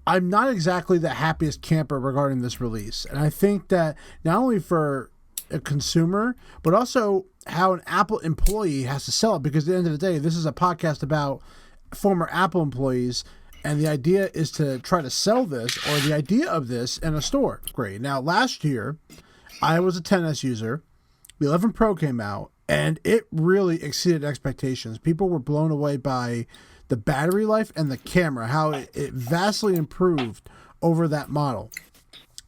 I'm not exactly the happiest camper regarding this release. And I think that not only for a consumer, but also how an Apple employee has to sell it, because at the end of the day, this is a podcast about former Apple employees, and the idea is to try to sell this, or the idea of this, in a store. Great. Now, last year, I was a XS user. The 11 Pro came out, and it really exceeded expectations. People were blown away by the battery life and the camera, how it vastly improved over that model.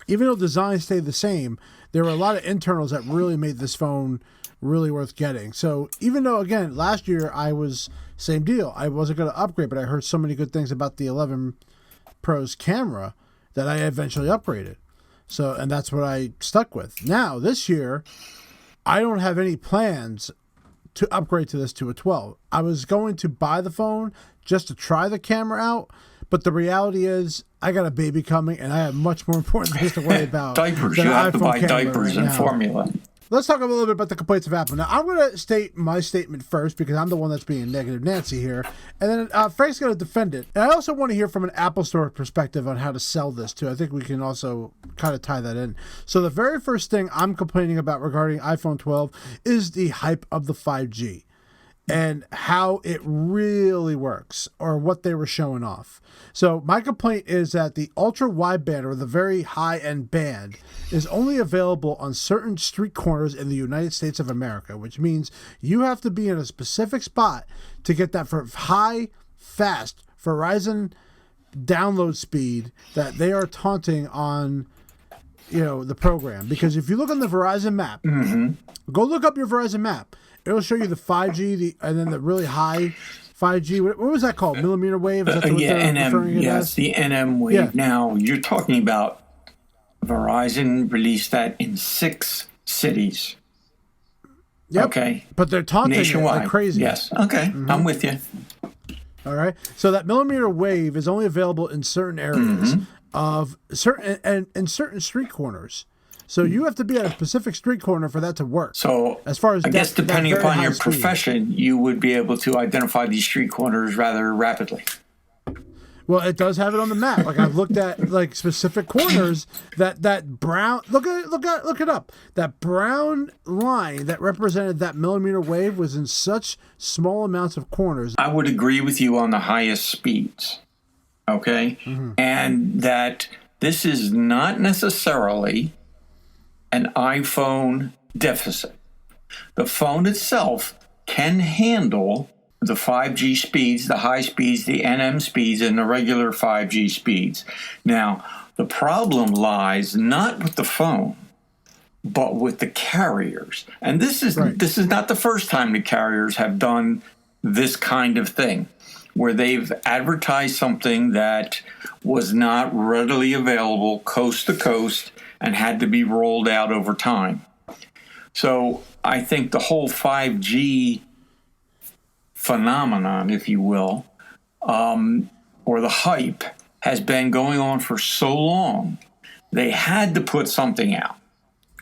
Even though design stayed the same, there were a lot of internals that really made this phone really worth getting. So even though, again, last year I was same deal. I wasn't going to upgrade, but I heard so many good things about the 11 Pro's camera that I eventually upgraded. So, and that's what I stuck with. Now, this year, I don't have any plans to upgrade to this to a 12. I was going to buy the phone just to try the camera out, but the reality is I got a baby coming, and I have much more important things to worry about. Diapers. You have to buy diapers and formula. Let's talk a little bit about the complaints of Apple. Now, I'm going to state my statement first because I'm the one that's being negative Nancy here. And then Frank's going to defend it. And I also want to hear from an Apple Store perspective on how to sell this, too. I think we can also kind of tie that in. So the very first thing I'm complaining about regarding iPhone 12 is the hype of the 5G and how it really works, or what they were showing off. So my complaint is that the ultra wideband, or the very high-end band, is only available on certain street corners in the United States of America, which means you have to be in a specific spot to get that for high, fast Verizon download speed that they are taunting on, the program. Because if you look on the Verizon map, go look up your Verizon map. It'll show you the 5G, and then the really high 5G. What was that called? Millimeter wave? Is that what they're referring to? Yes, the NM wave. Yeah. Now, you're talking about Verizon released that in 6 cities. Yep. Okay. But they're taunting nationwide. It like crazy. Yes. Okay. I'm with you. All right. So that millimeter wave is only available in certain areas of certain street corners. So you have to be at a specific street corner for that to work. So as far as I guess depending upon your speed profession, you would be able to identify these street corners rather rapidly. Well, it does have it on the map. Like I've looked at like specific corners that brown. Look it up. That brown line that represented that millimeter wave was in such small amounts of corners. I would agree with you on the highest speeds. Okay, and that this is not necessarily an iPhone deficit. The phone itself can handle the 5G speeds, the high speeds, the NM speeds, and the regular 5G speeds. Now, the problem lies not with the phone, but with the carriers. And this is not the first time the carriers have done this kind of thing, where they've advertised something that was not readily available coast to coast and had to be rolled out over time. So I think the whole 5G phenomenon, if you will, or the hype, has been going on for so long. They had to put something out.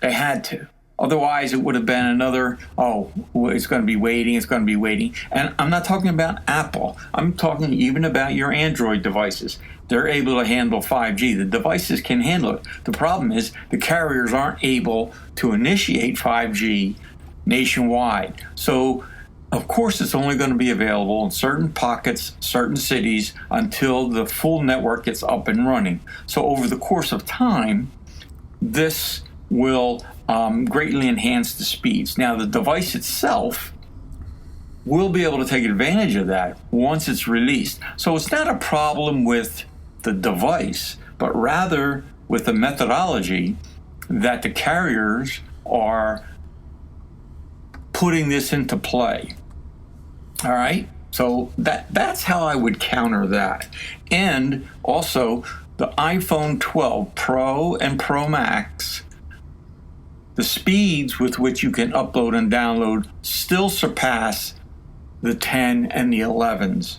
They had to. Otherwise, it would have been another, it's going to be waiting. And I'm not talking about Apple. I'm talking even about your Android devices. They're able to handle 5G. The devices can handle it. The problem is the carriers aren't able to initiate 5G nationwide. So, of course, it's only going to be available in certain pockets, certain cities, until the full network gets up and running. So over the course of time, this will greatly enhance the speeds. Now, the device itself will be able to take advantage of that once it's released. So it's not a problem with the device, but rather with the methodology that the carriers are putting this into play. All right? So that's how I would counter that. And also, the iPhone 12 Pro and Pro Max, the speeds with which you can upload and download still surpass the 10 and the 11s.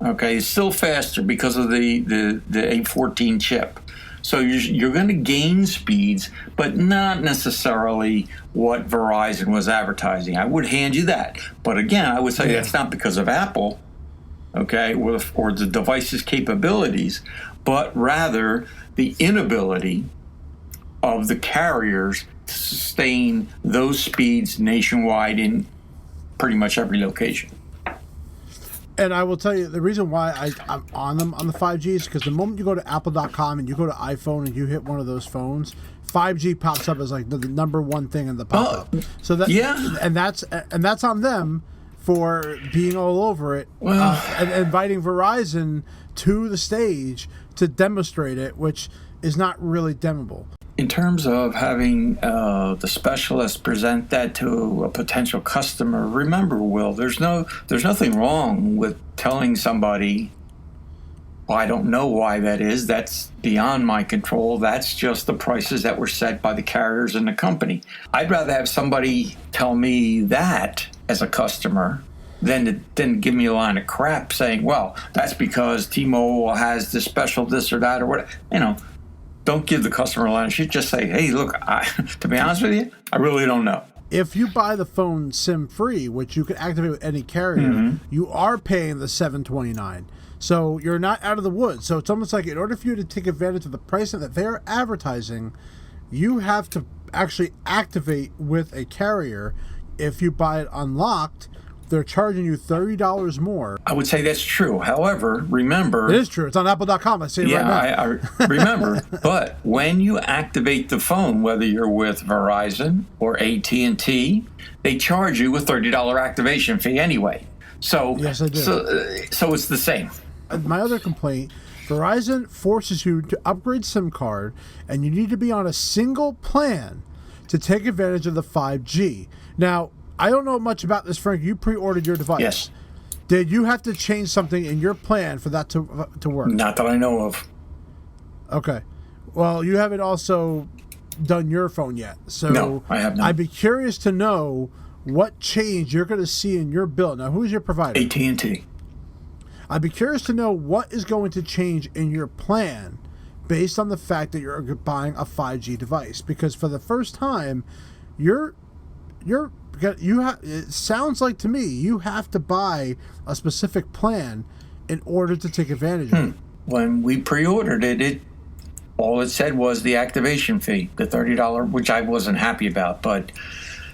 Okay, it's still faster because of the A14 chip. So you're going to gain speeds, but not necessarily what Verizon was advertising. I would hand you that. But again, I would say that's not because of Apple, okay, or the device's capabilities, but rather the inability of the carriers to sustain those speeds nationwide in pretty much every location. And I will tell you, the reason why I'm on them on the 5G is because the moment you go to apple.com and you go to iPhone and you hit one of those phones, 5G pops up as like the number one thing in the pop-up. So that, yeah. And that's on them for being all over it, and inviting Verizon to the stage to demonstrate it, which is not really demoable. In terms of having the specialist present that to a potential customer, remember, Will, there's nothing wrong with telling somebody, well, I don't know why that is. That's beyond my control. That's just the prices that were set by the carriers and the company. I'd rather have somebody tell me that as a customer than give me a line of crap saying, well, that's because T-Mobile has this special this or that or what. Don't give the customer a line of shit. Just say, hey, look, to be honest with you, I really don't know. If you buy the phone SIM-free, which you can activate with any carrier, you are paying the $729. So you're not out of the woods. So it's almost like in order for you to take advantage of the pricing that they're advertising, you have to actually activate with a carrier. If you buy it unlocked, they're charging you $30 more. I would say that's true. However, remember... It is true. It's on apple.com. I see it right now. I remember. But when you activate the phone, whether you're with Verizon or AT&T, they charge you a $30 activation fee anyway. So, yes, I do. So it's the same. My other complaint, Verizon forces you to upgrade SIM card, and you need to be on a single plan to take advantage of the 5G. Now, I don't know much about this, Frank. You pre-ordered your device. Yes. Did you have to change something in your plan for that to work? Not that I know of. Okay. Well, you haven't also done your phone yet. So no, I have not. I'd be curious to know what change you're going to see in your bill. Now, who's your provider? AT&T. I'd be curious to know what is going to change in your plan based on the fact that you're buying a 5G device. Because for the first time, it sounds like to me you have to buy a specific plan in order to take advantage of it. When we pre-ordered it, all it said was the activation fee, the $30, which I wasn't happy about, but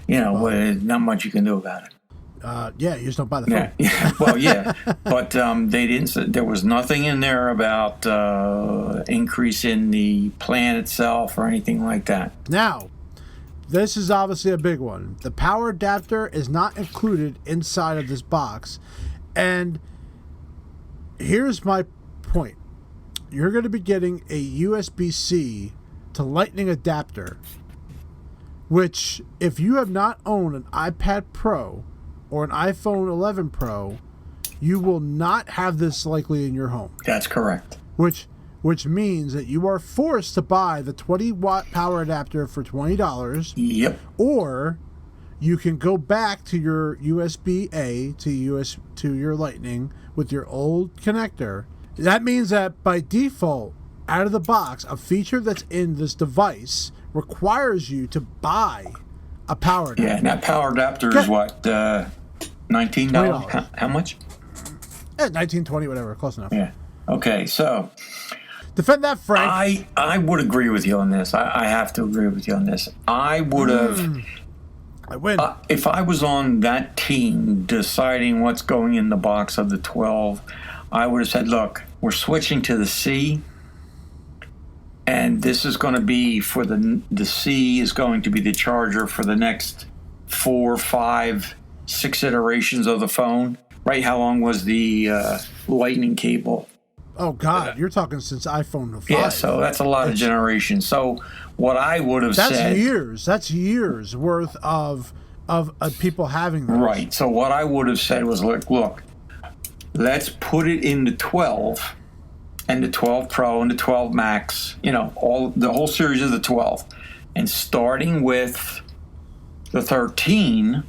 not much you can do about it. Yeah, you just don't buy the phone. Yeah. Well, yeah, but they didn't. There was nothing in there about increase in the plan itself or anything like that. Now, this is obviously a big one. The power adapter is not included inside of this box. And here's my point. You're going to be getting a USB-C to Lightning adapter, which if you have not owned an iPad Pro or an iPhone 11 Pro, you will not have this likely in your home. That's correct. Which means that you are forced to buy the 20-watt power adapter for $20. Yep. Or you can go back to your USB-A to your Lightning with your old connector. That means that by default, out of the box, a feature that's in this device requires you to buy a power adapter. Yeah, and that power adapter is what, $19? How much? $19, $20, whatever, close enough. Yeah. Okay, so... Defend that, Frank. I would agree with you on this. I have to agree with you on this. I would have... I win. If I was on that team deciding what's going in the box of the 12, I would have said, look, we're switching to the C, and this is going to be for the C is going to be the charger for the next 4, 5, 6 iterations of the phone. Right? How long was the Lightning cable? Oh, God, you're talking since iPhone 5. Yeah, so that's a lot of generations. So what I would have said... That's years worth of people having those. Right. So what I would have said was, look, let's put it in the 12 and the 12 Pro and the 12 Max, the whole series of the 12. And starting with the 13,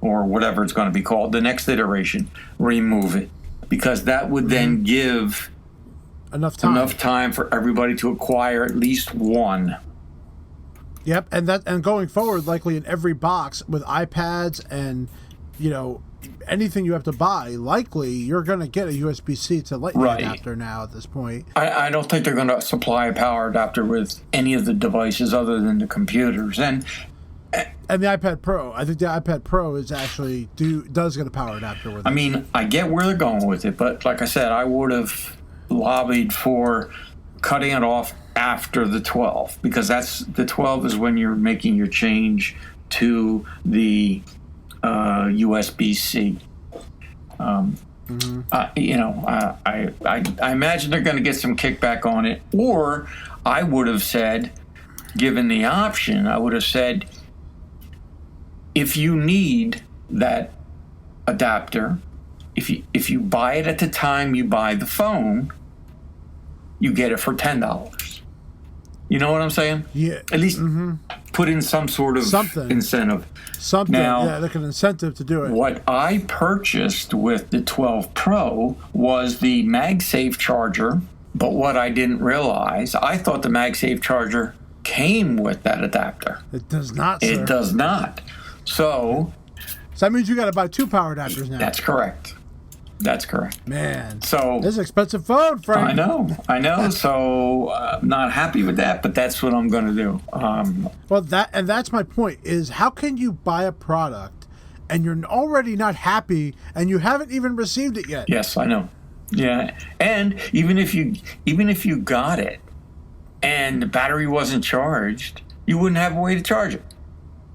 or whatever it's going to be called, the next iteration, remove it. Because that would then give... Enough time for everybody to acquire at least one. Yep, and going forward, likely in every box with iPads and anything you have to buy, likely you're going to get a USB-C to Lightning Right. adapter now at this point. I don't think they're going to supply a power adapter with any of the devices other than the computers. And the iPad Pro, I think the iPad Pro is actually does get a power adapter with it. I mean, I get where they're going with it, but like I said, I would have lobbied for cutting it off after the 12, because the 12 is when you're making your change to the USB-C. I imagine they're going to get some kickback on it. Or I would have said, given the option, I would have said, if you need that adapter, if you buy it at the time you buy the phone, you get it for $10. You know what I'm saying? Yeah. At least put in some sort of incentive. Now, like an incentive to do it. What I purchased with the 12 Pro was the MagSafe charger, but what I didn't realize, I thought the MagSafe charger came with that adapter. It does not, sir. It does not. So that means you got to buy 2 power adapters now. That's correct. That's correct. Man, so this is an expensive phone, Frank. I know. So I'm not happy with that, but that's what I'm going to do. Well, that's my point. Is how can you buy a product and you're already not happy and you haven't even received it yet? Yes, I know. Yeah, and even if you got it and the battery wasn't charged, you wouldn't have a way to charge it.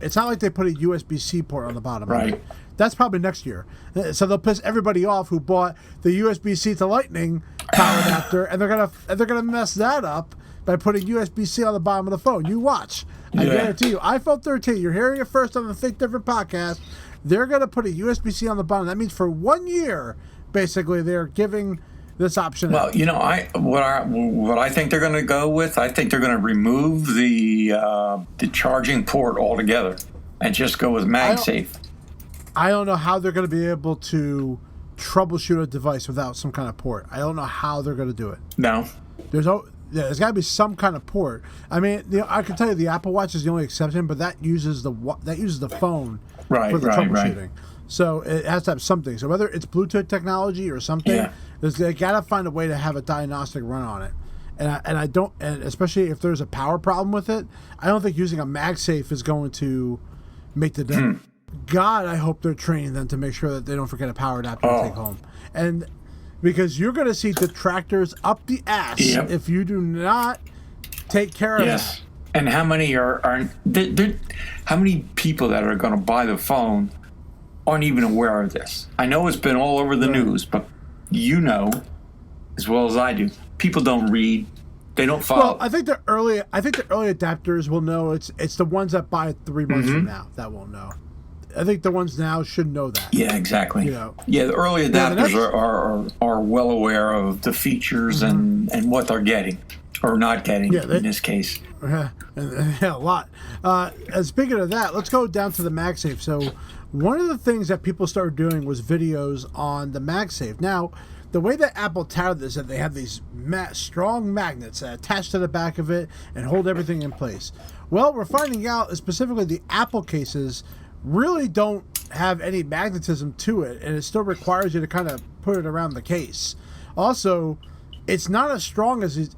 It's not like they put a USB-C port on the bottom. Right. That's probably next year. So they'll piss everybody off who bought the USB-C to Lightning power adapter, and they're gonna mess that up by putting USB-C on the bottom of the phone. You watch. I guarantee you. iPhone 13. You're hearing it first on the Think Different podcast. They're gonna put a USB-C on the bottom. That means for 1 year, basically, they're giving this option. Well, what I think they're going to go with, I think they're going to remove the charging port altogether and just go with MagSafe. I don't know how they're going to be able to troubleshoot a device without some kind of port. I don't know how they're going to do it. No. There's got to be some kind of port. I mean, I can tell you the Apple Watch is the only exception, but that uses the phone for the troubleshooting. Right. So it has to have something. So whether it's Bluetooth technology or something, they got to find a way to have a diagnostic run on it. And especially if there's a power problem with it, I don't think using a MagSafe is going to make the difference. God, I hope they're training them to make sure that they don't forget a power adapter to take home. And because you're going to see detractors up the ass if you do not take care of that. And how many how many people that are going to buy the phone aren't even aware of this? I know it's been all over the news, but you know as well as I do, people don't read. They don't follow. Well, I think the early adapters will know. It's the ones that buy it 3 months from now that won't know. I think the ones now should know that. Yeah, exactly. The early adapters are well aware of the features and what they're getting or not getting in this case. Yeah, a lot. And speaking of that, let's go down to the MagSafe. So one of the things that people started doing was videos on the MagSafe. Now, the way that Apple touted this, that they have these strong magnets that attach to the back of it and hold everything in place. Well, we're finding out specifically the Apple cases really don't have any magnetism to it, and it still requires you to kind of put it around the case. Also, it's not as strong as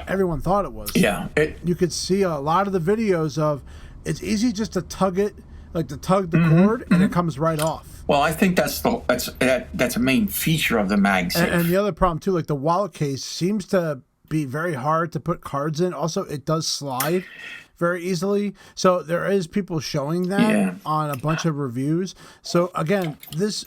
everyone thought it was. Yeah. You could see a lot of the videos of it's easy just to tug it, like to tug the cord, and it comes right off. Well, I think that's a main feature of the MagSafe. And the other problem too, like the wallet case seems to be very hard to put cards in. Also, it does slide very easily. So there is people showing that on a bunch of reviews. So again, this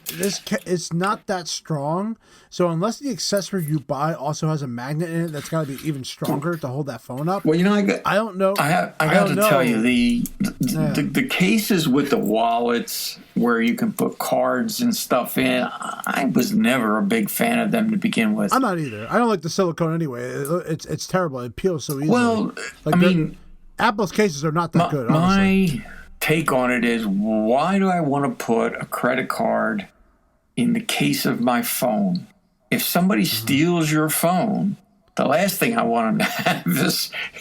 it's not that strong. So unless the accessory you buy also has a magnet in it, that's got to be even stronger to hold that phone up. Well, I don't know. I got to tell you, the cases with the wallets where you can put cards and stuff in, I was never a big fan of them to begin with. I'm not either. I don't like the silicone anyway. It's terrible. It peels so easily. Well, I mean, Apple's cases are not that good, honestly. My take on it is, why do I want to put a credit card in the case of my phone? If somebody steals your phone, the last thing I want them to have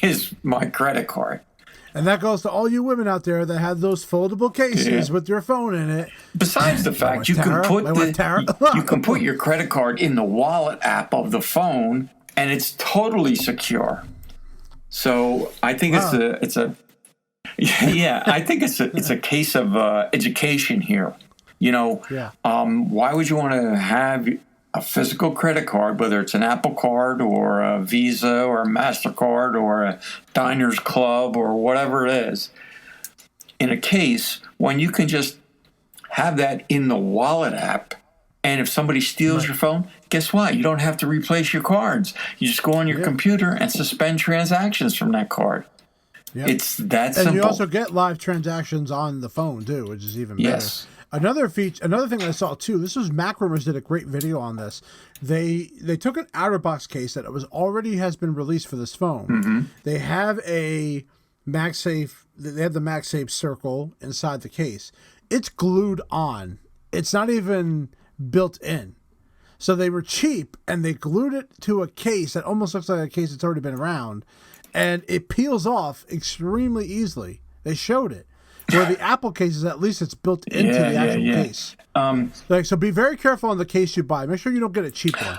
is my credit card. And that goes to all you women out there that have those foldable cases with your phone in it. Besides the fact you can put your credit card in the wallet app of the phone, and it's totally secure. So I think I think it's a case of education here. Why would you want to have a physical credit card, whether it's an Apple card or a Visa or a MasterCard or a Diners Club or whatever it is, in a case when you can just have that in the wallet app, and if somebody steals your phone, guess what? You don't have to replace your cards. You just go on your computer and suspend transactions from that card. Yep. It's that simple. And you also get live transactions on the phone too, which is even better. Yes. Another thing I saw too. This was Mac Rumors did a great video on this. They took an outer box case that has been released for this phone. Mm-hmm. They have a MagSafe. They have the MagSafe circle inside the case. It's glued on. It's not even built in. So they were cheap and they glued it to a case that almost looks like a case that's already been around, and it peels off extremely easily. They showed it. Where the Apple cases, at least it's built into the actual case. So be very careful on the case you buy. Make sure you don't get a cheap one.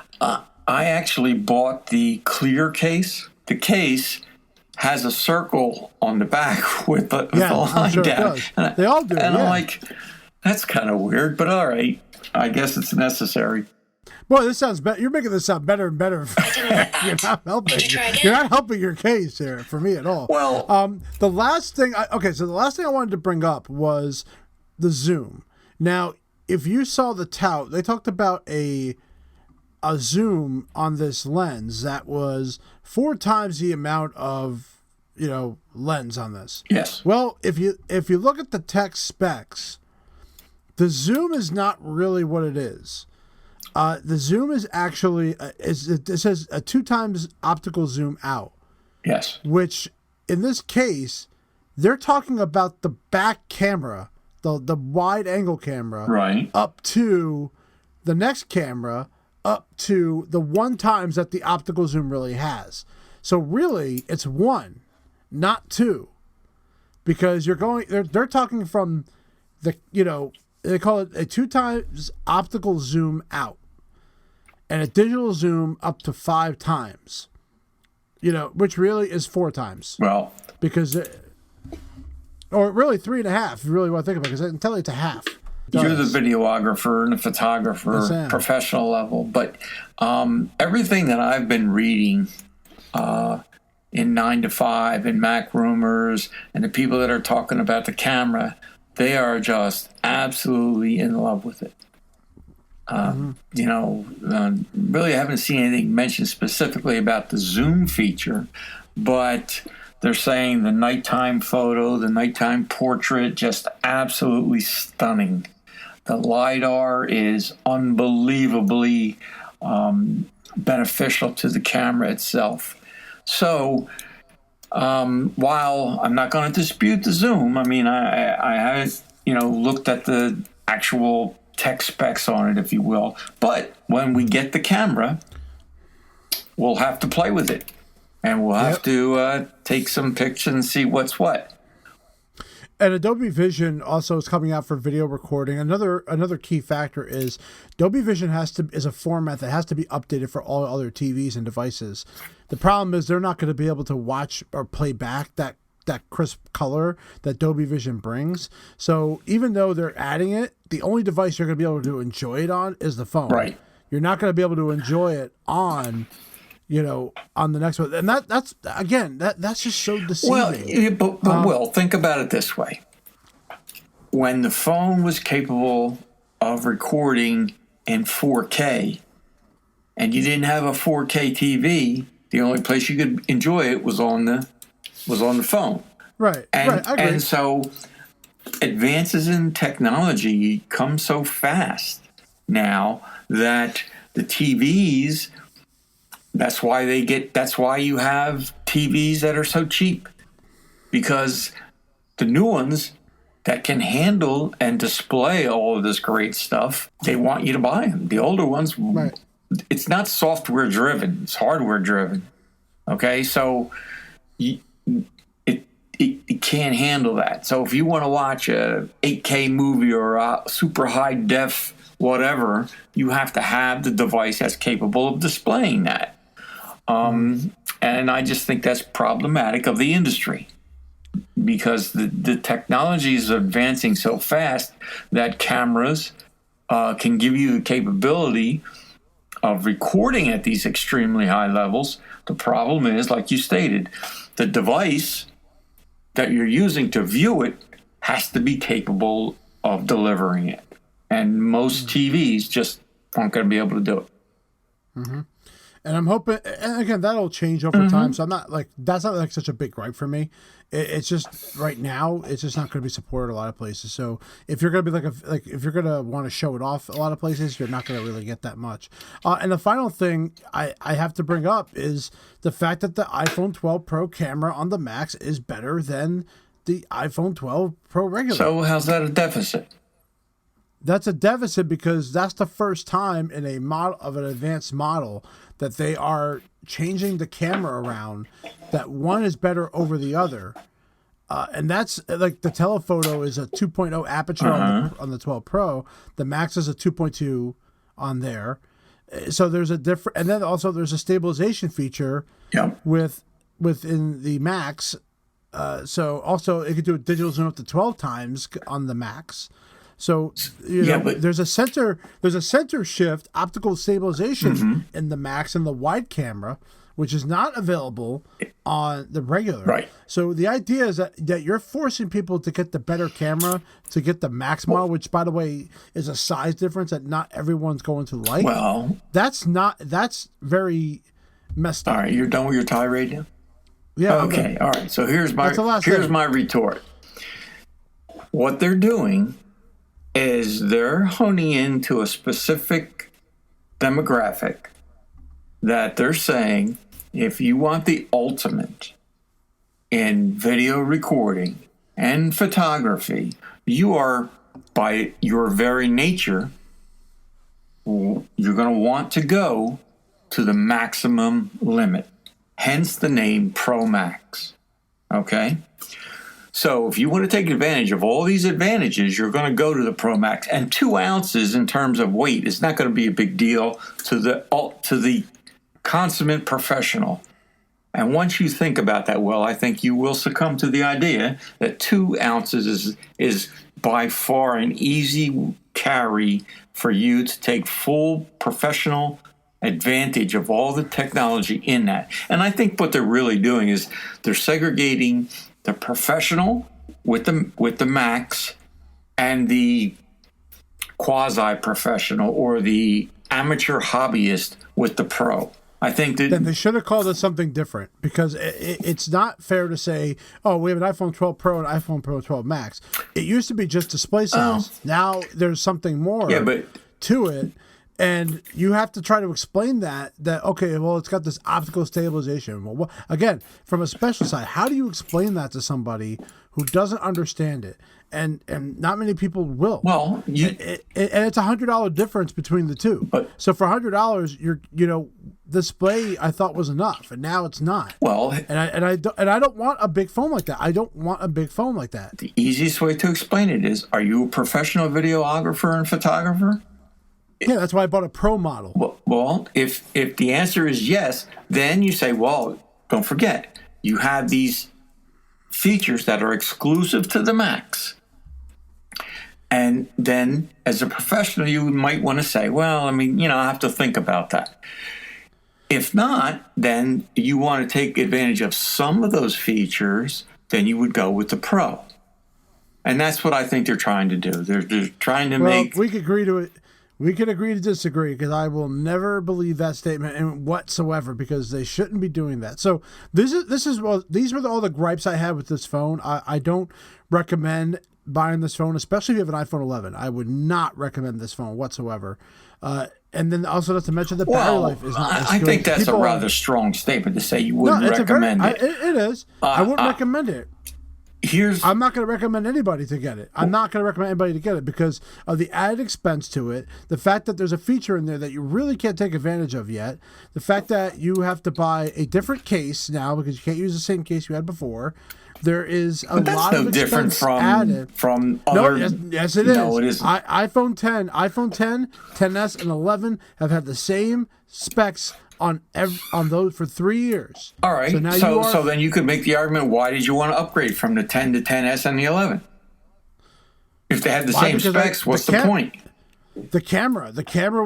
I actually bought the clear case. The case has a circle on the back with the line down. They all do. And I'm like, that's kind of weird, but all right. I guess it's necessary. Boy, this sounds better. You're making this sound better and better. You're not helping. You're not helping your case here for me at all. Well, the last thing I wanted to bring up was the zoom. Now, if you saw the tout, they talked about a zoom on this lens that was 4 times the amount of lens on this. Yes. Well, if you look at the tech specs, the zoom is not really what it is. The zoom is actually it says a 2 times optical zoom out. Yes. Which in this case, they're talking about the back camera, the wide angle camera, right, up to the next camera, up to the 1 times that the optical zoom really has. So really, it's 1, not 2, because they're talking from the they call it a 2 times optical zoom out and a digital zoom up to 5 times, which really is 4 times. Well, because, or really 3.5, if you really want to think about it, because I can tell you it's a half. You're the videographer and the photographer, professional level. But everything that I've been reading in 9 to 5 and Mac Rumors and the people that are talking about the camera, they are just absolutely in love with it. Really haven't seen anything mentioned specifically about the zoom feature, but they're saying the nighttime photo, the nighttime portrait, just absolutely stunning. The LiDAR is unbelievably beneficial to the camera itself. So while I'm not going to dispute the zoom, I mean, I haven't, looked at the actual tech specs on it, if you will. But when we get the camera, we'll have to play with it. And we'll have to take some pictures and see what's what. And Adobe Vision also is coming out for video recording. Another key factor is Adobe Vision is a format that has to be updated for all other TVs and devices. The problem is they're not going to be able to watch or play back that crisp color that Adobe Vision brings. So even though they're adding it, the only device you're going to be able to enjoy it on is the phone. Right. You're not going to be able to enjoy it on the next one. And that's just so deceiving. Well, but think about it this way. When the phone was capable of recording in 4K and you didn't have a 4K TV, the only place you could enjoy it was on the phone. Right. And, I agree. And so advances in technology come so fast now that the TVs, that's why you have TVs that are so cheap, because the new ones that can handle and display all of this great stuff, they want you to buy them. The older ones, right, it's not software driven, it's hardware driven. Okay, so it can't handle that. So if you want to watch a 8K movie or a super high def whatever, you have to have the device that's capable of displaying that. And I just think that's problematic of the industry, because the technology is advancing so fast that cameras can give you the capability of recording at these extremely high levels. The problem is, like you stated, the device that you're using to view it has to be capable of delivering it. And most TVs just aren't going to be able to do it. Mm-hmm. And I'm hoping, and again, that'll change over time. So I'm not like, that's not like such a big gripe for me. It's just right now, it's just not going to be supported a lot of places. So if you're going to be like if you're going to want to show it off a lot of places, you're not going to really get that much. And the final thing I have to bring up is the fact that the iPhone 12 Pro camera on the Max is better than the iPhone 12 Pro regular. So how's that a deficit? That's a deficit because that's the first time in a model of an advanced model that they are changing the camera around, that one is better over the other. And that's like the telephoto is a 2.0 aperture on the 12 Pro. The Max is a 2.2 on there. So there's a different, and then also there's a stabilization feature within the Max. So also it could do a digital zoom up to 12 times on the Max. So but there's a center shift optical stabilization in the Max and the wide camera, which is not available on the regular. Right. So the idea is that you're forcing people to get the better camera to get the Max model, which by the way is a size difference that not everyone's going to like. Well, that's very messed up. All right, you're done with your tirade now? Yeah. Okay. All right. So here's my retort. What they're doing is they're honing into a specific demographic that they're saying, if you want the ultimate in video recording and photography, you are, by your very nature, you're going to want to go to the maximum limit. Hence the name Pro Max. Okay? So if you want to take advantage of all these advantages, you're going to go to the Pro Max. And 2 ounces in terms of weight is not going to be a big deal to the consummate professional. And once you think about that, well, I think you will succumb to the idea that 2 ounces is by far an easy carry for you to take full professional advantage of all the technology in that. And I think what they're really doing is they're segregating the professional with the Max and the quasi-professional or the amateur hobbyist with the Pro. I think that then they should have called it something different, because it's not fair to say, oh, we have an iPhone 12 Pro and iPhone Pro 12 Max. It used to be just display size. Now there's something more to it. And you have to try to explain that okay, well, it's got this optical stabilization. Well, again, from a special side, how do you explain that to somebody who doesn't understand it? And not many people will. Well, and it's $100 difference between the two. So for $100, display I thought was enough, and now it's not. Well, and I don't want a big phone like that. I don't want a big phone like that. The easiest way to explain it is: are you a professional videographer and photographer? Yeah, that's why I bought a Pro model. Well, if the answer is yes, then you say, well, don't forget, you have these features that are exclusive to the Max. And then as a professional, you might want to say, well, I have to think about that. If not, then you want to take advantage of some of those features, then you would go with the Pro. And that's what I think they're trying to do. They're trying to make... We could agree to it. We can agree to disagree, because I will never believe that statement whatsoever, because they shouldn't be doing that. So these were all the gripes I had with this phone. I don't recommend buying this phone, especially if you have an iPhone 11. I would not recommend this phone whatsoever. And then also not to mention the battery life is not as good. I think that's a rather strong statement to say you wouldn't recommend it. It is. I wouldn't recommend it. here's I'm not going to recommend anybody to get it. I'm not going to recommend anybody to get it because of the added expense to it, the fact that there's a feature in there that you really can't take advantage of yet, the fact that you have to buy a different case now because you can't use the same case you had before. There is a lot of expense added. From other. No, yes, it is. No, it isn't. iPhone 10, 10s, and 11 have had the same specs on those for 3 years. All right. So then you could make the argument: why did you want to upgrade from the 10 to 10s and the 11? If they had the same specs, what's the point? The camera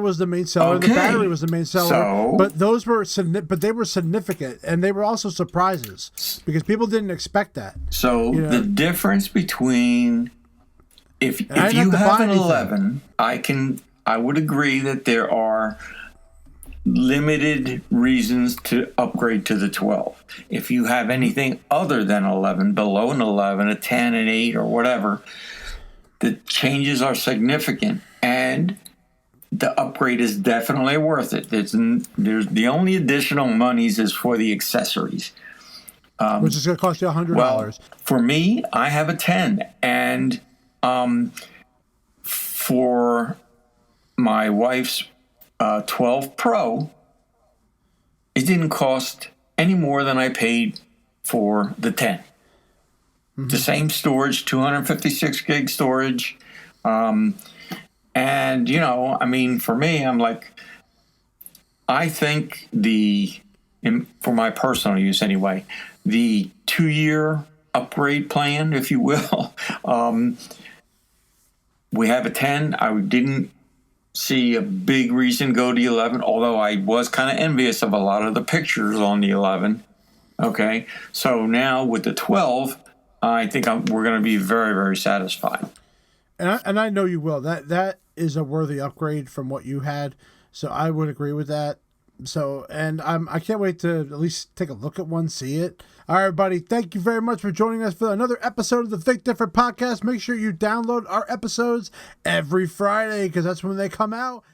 was the main seller. Okay. The battery was the main seller. But those were they were significant, and they were also surprises because people didn't expect that. So the difference between if you have an 11, I would agree that there are limited reasons to upgrade to the 12. If you have anything other than 11, below an 11, a 10, an 8, or whatever, the changes are significant. And the upgrade is definitely worth it. There's the only additional monies is for the accessories, which is going to cost you $100. Well, for me, I have a 10, and for my wife's 12 Pro, it didn't cost any more than I paid for the 10. Mm-hmm. The same storage, 256 gig storage. And, I mean, for me, I'm like, I think for my personal use anyway, the 2-year upgrade plan, if you will, we have a 10. I didn't see a big reason to go to the 11, although I was kind of envious of a lot of the pictures on the 11. Okay. So now with the 12, I think we're going to be very, very satisfied. And I know you will. That is a worthy upgrade from what you had. So I would agree with that. So, and I can't wait to at least take a look at one, see it. All right, everybody. Thank you very much for joining us for another episode of the Think Different podcast. Make sure you download our episodes every Friday because that's when they come out.